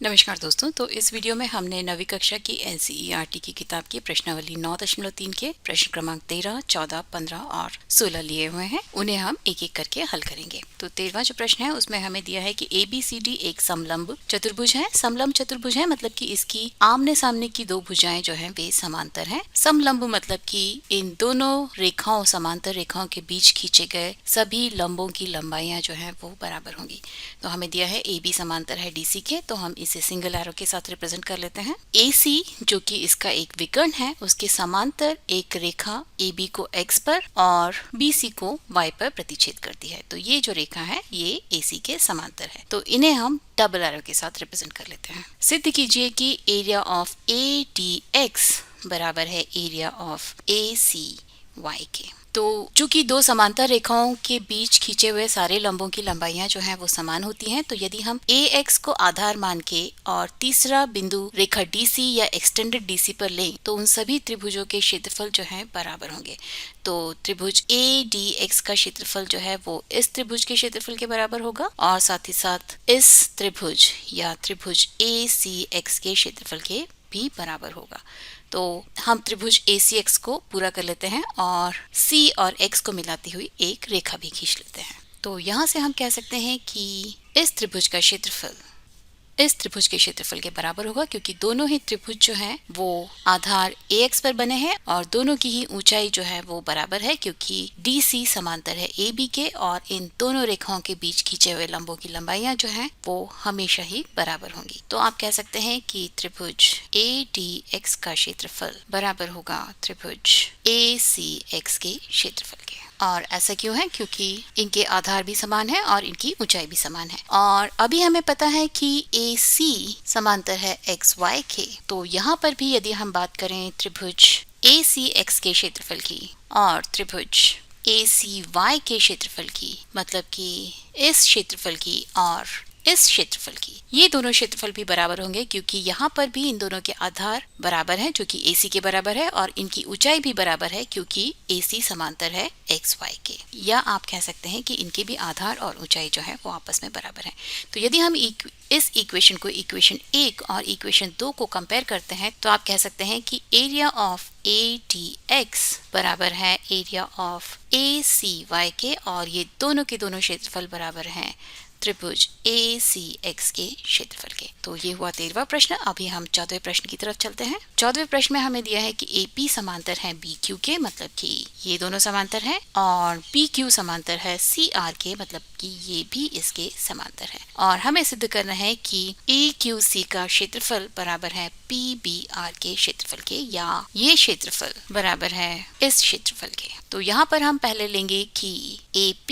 नमस्कार दोस्तों। तो इस वीडियो में हमने नवी कक्षा की एनसीईआरटी की किताब की प्रश्नावली 9.3 के प्रश्न क्रमांक 13, 14, 15 और 16 लिए हुए हैं। उन्हें हम एक एक करके हल करेंगे। तो 13वां जो प्रश्न है उसमें हमें दिया है कि ABCD एक समलंब चतुर्भुज है। समलंब चतुर्भुज है मतलब कि इसकी आमने सामने की दो भुजाएं जो है वे समांतर है। समलंब मतलब कि इन दोनों रेखाओं समांतर रेखाओं के बीच खींचे गए सभी लंबों की लंबाइयां जो है वो बराबर होंगी। तो हमें दिया है AB समांतर है DC के, तो हम इसे सिंगल एरो के साथ रिप्रेजेंट कर लेते हैं। AC जो कि इसका एक विकर्ण है, उसके समांतर एक रेखा AB को X पर और BC को Y पर प्रतिच्छेद करती है। तो ये जो रेखा है ये AC के समांतर है। तो इन्हें हम डबल एरो के साथ रिप्रेजेंट कर लेते हैं। सिद्ध कीजिए कि एरिया ऑफ ADX बराबर है एरिया ऑफ ACY के। तो चूंकि दो समांतर रेखाओं के बीच खींचे हुए सारे लंबों की लंबाइयां जो हैं वो समान होती हैं, तो यदि हम AX को आधार मान के और तीसरा बिंदु रेखा DC या एक्सटेंडेड DC पर लें तो उन सभी त्रिभुजों के क्षेत्रफल जो है बराबर होंगे। तो त्रिभुज ADX का क्षेत्रफल जो है वो इस त्रिभुज के क्षेत्रफल के बराबर होगा और साथ ही साथ इस त्रिभुज या त्रिभुज ACX के क्षेत्रफल के भी बराबर होगा। तो हम त्रिभुज ACX को पूरा कर लेते हैं और C और X को मिलाती हुई एक रेखा भी खींच लेते हैं। तो यहाँ से हम कह सकते हैं कि इस त्रिभुज का क्षेत्रफल इस त्रिभुज के क्षेत्रफल के बराबर होगा, क्योंकि दोनों ही त्रिभुज जो हैं वो आधार AX पर बने हैं और दोनों की ही ऊंचाई जो है वो बराबर है, क्योंकि DC समांतर है AB के और इन दोनों रेखाओं के बीच खींचे हुए लंबों की लंबाइयां जो हैं वो हमेशा ही बराबर होंगी। तो आप कह सकते हैं कि त्रिभुज ADX का क्षेत्रफल बराबर होगा त्रिभुज ACX के क्षेत्रफल के। और ऐसा क्यों है? क्योंकि इनके आधार भी समान है और इनकी ऊंचाई भी समान है। और अभी हमें पता है कि AC समांतर है XY के, तो यहाँ पर भी यदि हम बात करें त्रिभुज ACX के क्षेत्रफल की और त्रिभुज ACY के क्षेत्रफल की, मतलब कि इस क्षेत्रफल की और इस क्षेत्रफल की, ये दोनों क्षेत्रफल भी बराबर होंगे, क्योंकि यहाँ पर भी इन दोनों के आधार बराबर हैं जो कि AC के बराबर है और इनकी ऊंचाई भी बराबर है क्योंकि AC समांतर है XY के। या आप कह सकते हैं कि इनके भी आधार और ऊंचाई जो है वो आपस में बराबर है। तो यदि हम इस इक्वेशन को इक्वेशन 1 और इक्वेशन 2 को कंपेयर करते हैं तो आप कह सकते हैं कि एरिया ऑफ ADX बराबर है एरिया ऑफ ACY के और ये दोनों के दोनों क्षेत्रफल बराबर हैं त्रिभुज ACX के क्षेत्रफल के। तो ये हुआ 13वां प्रश्न। अभी हम 14वें प्रश्न की तरफ चलते हैं। 14वें प्रश्न में हमें दिया है कि AP समांतर है BQ के, मतलब कि ये दोनों समांतर हैं, और BQ समांतर है CR के, मतलब कि ये भी इसके समांतर है। और हमें सिद्ध करना है कि AQC का क्षेत्रफल बराबर है PBR के क्षेत्रफल के, या ये क्षेत्रफल बराबर है इस क्षेत्रफल के। तो यहाँ पर हम पहले लेंगे कि AP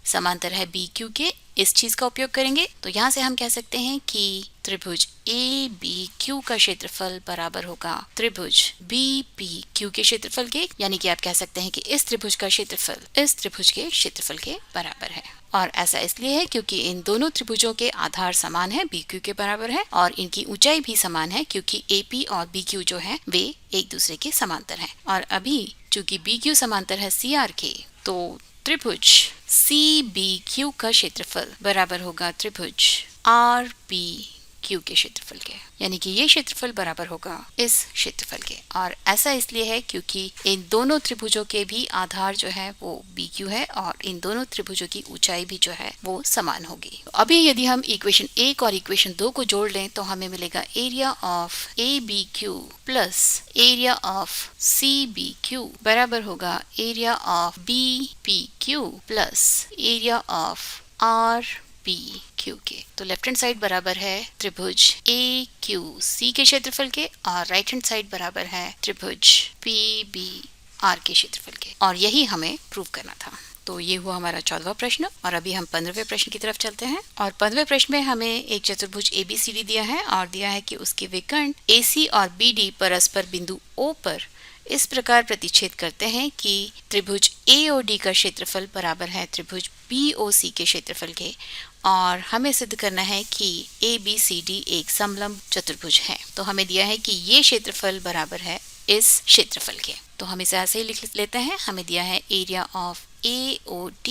समांतर है BQ के, इस चीज का उपयोग करेंगे। तो यहाँ से हम कह सकते हैं कि त्रिभुज ABQ का क्षेत्रफल बराबर होगा त्रिभुज BPQ के क्षेत्रफल के, यानी कि आप कह सकते हैं कि इस त्रिभुज का क्षेत्रफल इस त्रिभुज के क्षेत्रफल के बराबर है। और ऐसा इसलिए है क्योंकि इन दोनों त्रिभुजों के आधार समान है, BQ के बराबर है, और इनकी ऊंचाई भी समान है क्योंकि AP और BQ जो है वे एक दूसरे के समांतर हैं। और अभी चूंकि BQ समांतर है CR के, तो त्रिभुज CBQ का क्षेत्रफल बराबर होगा त्रिभुज RBQ के क्षेत्रफल के, यानी कि ये क्षेत्रफल बराबर होगा इस क्षेत्रफल के। और ऐसा इसलिए है क्योंकि इन दोनों त्रिभुजों के भी आधार जो है वो BQ है और इन दोनों त्रिभुजों की ऊंचाई भी जो है वो समान होगी। अभी यदि हम इक्वेशन 1 और इक्वेशन 2 को जोड़ लें तो हमें मिलेगा area of ABQ plus area of CBQ बराबर होगा area of BPQ plus area of RBQ के। तो लेफ्ट हैंड साइड बराबर है त्रिभुज AQC के क्षेत्रफल के और राइट हैंड साइड बराबर है त्रिभुज PBR के क्षेत्रफल के, और यही हमें प्रूव करना था। तो ये हुआ हमारा 14वां प्रश्न। और अभी हम 15वें प्रश्न की तरफ चलते हैं। और 15वें प्रश्न में हमें एक चतुर्भुज ABCD दिया है और दिया है कि उसके विकर्ण AC और BD परस्पर बिंदु O पर इस प्रकार प्रतिच्छेद करते हैं कि त्रिभुज AOD का क्षेत्रफल बराबर है त्रिभुज BOC के क्षेत्रफल के, और हमें सिद्ध करना है कि ABCD एक समलंब चतुर्भुज है। तो हमें दिया है कि ये क्षेत्रफल बराबर है इस क्षेत्रफल के। तो हम इसे ऐसे ही लिख लेते हैं। हमें दिया है एरिया ऑफ AOD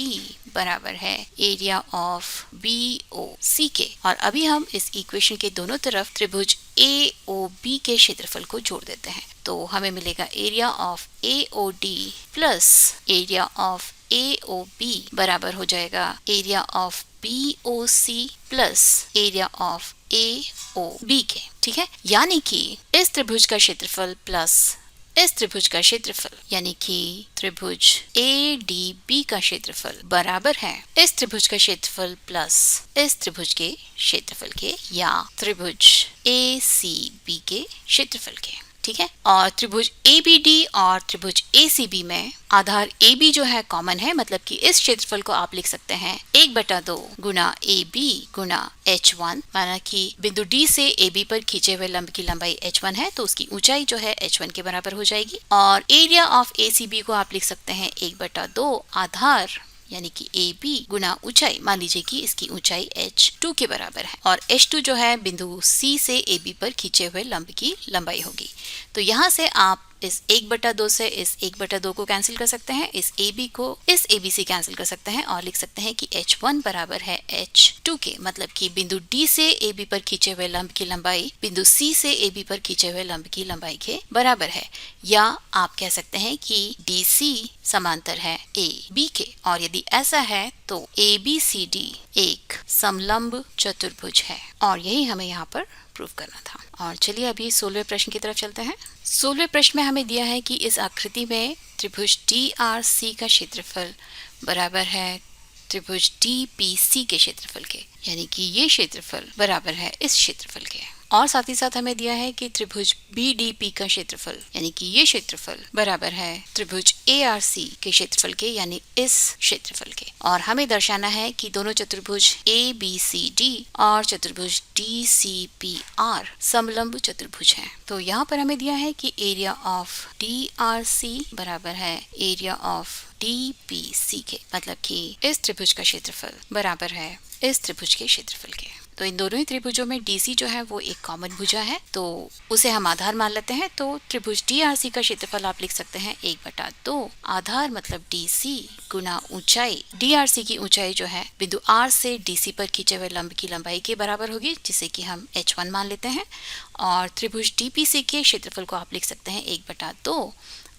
बराबर है एरिया ऑफ BOC के। और अभी हम इस इक्वेशन के दोनों तरफ त्रिभुज AOB के क्षेत्रफल को जोड़ देते हैं, तो हमें मिलेगा area of AOD plus area of AOB बराबर हो जाएगा area of BOC plus area of AOB के। ठीक है, यानी कि इस त्रिभुज का क्षेत्रफल प्लस इस त्रिभुज का क्षेत्रफल यानी कि त्रिभुज ADB का क्षेत्रफल बराबर है इस त्रिभुज का क्षेत्रफल प्लस इस त्रिभुज के क्षेत्रफल के, या त्रिभुज ACB के क्षेत्रफल के। ठीक है, और त्रिभुज ABD और त्रिभुज ACB में आधार AB जो है कॉमन है, मतलब कि इस क्षेत्रफल को आप लिख सकते हैं 1/2 गुना AB गुना H1, माना कि बिंदु D से AB पर खींचे हुए लंब की लंबाई H1 है, तो उसकी ऊंचाई जो है H1 के बराबर हो जाएगी। और एरिया ऑफ ACB को आप लिख सकते हैं 1/2 आधार यानी कि AB गुना ऊंचाई, मान लीजिए कि इसकी ऊंचाई H2 के बराबर है, और H2 जो है बिंदु C से AB पर खींचे हुए लंब की लंबाई होगी। तो यहाँ से आप इस 1/2 से इस 1/2 को कैंसिल कर सकते हैं, इस AB को इस AB से कैंसिल कर सकते हैं, और लिख सकते हैं कि H1 बराबर है H2 के, मतलब कि बिंदु D से AB पर खींचे हुए लंब की लंबाई बिंदु C से AB पर खींचे हुए लंब की लंबाई के बराबर है। या आप कह सकते हैं कि DC समांतर है AB के, और यदि ऐसा है तो ABCD एक समलंब चतुर्भुज है, और यही हमें यहाँ पर प्रूव करना था। और चलिए अभी 16वें प्रश्न की तरफ चलते हैं। 16वें प्रश्न में हमें दिया है कि इस आकृति में त्रिभुज DRC का क्षेत्रफल बराबर है त्रिभुज DPC के क्षेत्रफल के, यानी कि ये क्षेत्रफल बराबर है इस क्षेत्रफल के। और साथ ही साथ हमें दिया है कि त्रिभुज BDP का क्षेत्रफल यानी कि ये क्षेत्रफल बराबर है त्रिभुज ARC के क्षेत्रफल के, यानी इस क्षेत्रफल के। और हमें दर्शाना है कि दोनों चतुर्भुज ABCD और चतुर्भुज DCPR समलंब चतुर्भुज हैं। तो यहाँ पर हमें दिया है कि एरिया ऑफ DRC बराबर है एरिया ऑफ DPC के, मतलब कि इस त्रिभुज का क्षेत्रफल बराबर है इस त्रिभुज के क्षेत्रफल के। तो इन दोनों ही त्रिभुजों में DC जो है वो एक कॉमन भुजा है, तो उसे हम आधार मान लेते हैं। तो त्रिभुज DRC का क्षेत्रफल आप लिख सकते हैं 1/2 आधार मतलब DC गुना ऊंचाई। DRC की ऊंचाई जो है बिंदु R से DC पर खींचे हुए लंब की लंबाई के बराबर होगी, जिसे कि हम H1 मान लेते हैं। और त्रिभुज DPC के क्षेत्रफल को आप लिख सकते हैं 1/2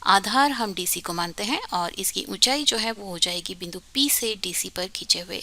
आधार हम DC को मानते हैं, और इसकी ऊंचाई जो है वो हो जाएगी बिंदु P से DC पर खींचे हुए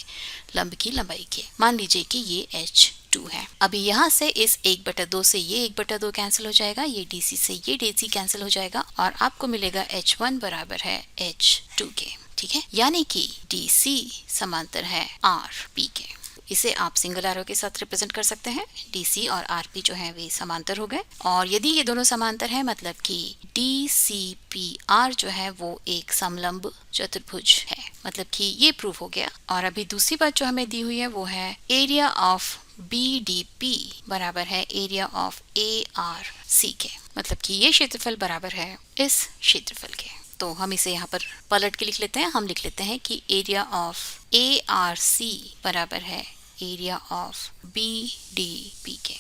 लंब की लंबाई के, मान लीजिए कि ये H2 है। अभी यहाँ से इस 1/2 से ये 1/2 कैंसिल हो जाएगा, ये DC से ये DC कैंसिल हो जाएगा, और आपको मिलेगा H1 बराबर है H2 के। ठीक है, यानी कि DC समांतर है RP के। इसे आप सिंगल एरो के साथ रिप्रेजेंट कर सकते हैं। DC और RP जो है वे समांतर हो गए, और यदि ये दोनों समांतर है मतलब कि DCPR जो है वो एक समलंब चतुर्भुज है, मतलब कि ये प्रूव हो गया। और अभी दूसरी बात जो हमें दी हुई है वो है एरिया ऑफ BDP बराबर है एरिया ऑफ ARC के, मतलब कि ये क्षेत्रफल बराबर है इस क्षेत्रफल के। तो हम इसे यहाँ पर पलट के लिख लेते हैं। हम लिख लेते हैं कि एरिया ऑफ ARC बराबर है एरिया ऑफ BDP के।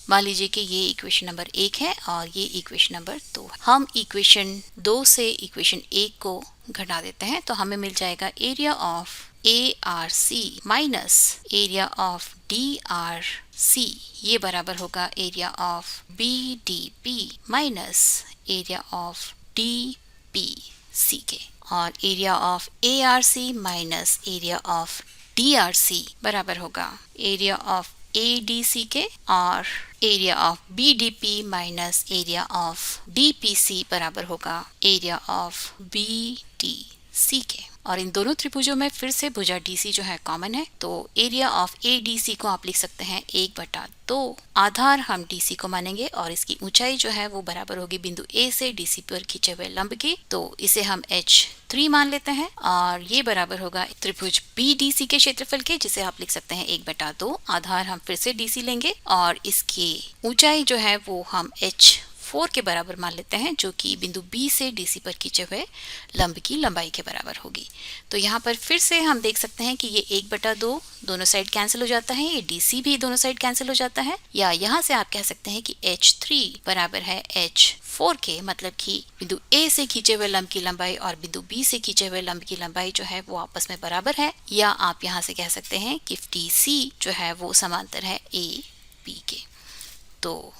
मान लीजिए कि ये इक्वेशन नंबर 1 है और ये इक्वेशन नंबर 2 है। हम इक्वेशन 2 से इक्वेशन 1 को घटा देते हैं, तो हमें मिल जाएगा area of ARC minus area of DRC, ये बराबर होगा area of BDP minus area of DPC के। और area of ARC minus area of DRC बराबर होगा एरिया ऑफ ADC के, और area of BDP minus area of DPC बराबर होगा एरिया ऑफ BDC के। और इन दोनों त्रिभुजों में फिर से भुजा DC जो है कॉमन है, तो एरिया ऑफ ADC को आप लिख सकते हैं 1/2 आधार हम DC को मानेंगे, और इसकी ऊंचाई जो है वो बराबर होगी बिंदु A से DC पर खींचे हुए लंब की, तो इसे हम H3 मान लेते हैं, और ये बराबर होगा त्रिभुज BDC के क्षेत्रफल के, जिसे आप लिख सकते हैं 1/2 आधार हम फिर से DC लेंगे, और इसकी ऊंचाई जो है वो हम H4 के बराबर मान लेते हैं, जो कि बिंदु B से DC पर खींचे हुए लंब की लंबाई के बराबर होगी। तो यहाँ पर फिर से हम देख सकते हैं कि ये 1/2 दोनों साइड कैंसिल हो जाता है, ये DC भी दोनों साइड कैंसिल हो जाता है, या यहाँ से आप कह सकते हैं कि H3 बराबर है H4 4K मतलब कि बिंदु A से खींचे हुए लंब की लंबाई और बिंदु B से खींचे हुए लंब की लंबाई जो है वो आपस में बराबर है, या आप यहाँ से कह सकते हैं कि DC जो है वो समांतर है AB के। तो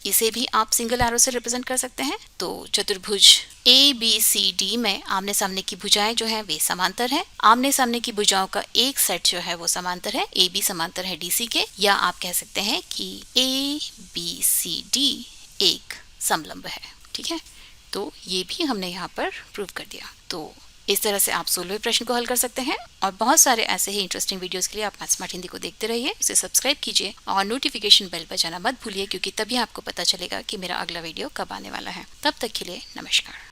इसे भी आप सिंगल एरो से रिप्रेजेंट कर सकते हैं। तो चतुर्भुज ABCD में आमने सामने की भुजाएं जो है वे समांतर है। आमने सामने की भुजाओं का एक सेट जो है वो समांतर है, AB समांतर है DC के, या आप कह सकते हैं कि ABCD एक समलंब है। ठीक है, तो ये भी हमने यहाँ पर प्रूव कर दिया। तो इस तरह से आप 16वें प्रश्न को हल कर सकते हैं, और बहुत सारे ऐसे ही इंटरेस्टिंग वीडियोस के लिए आप मैथ स्मार्ट हिंदी को देखते रहिए, उसे सब्सक्राइब कीजिए और नोटिफिकेशन बेल बजाना मत भूलिए, क्योंकि तभी आपको पता चलेगा कि मेरा अगला वीडियो कब आने वाला है। तब तक के लिए नमस्कार।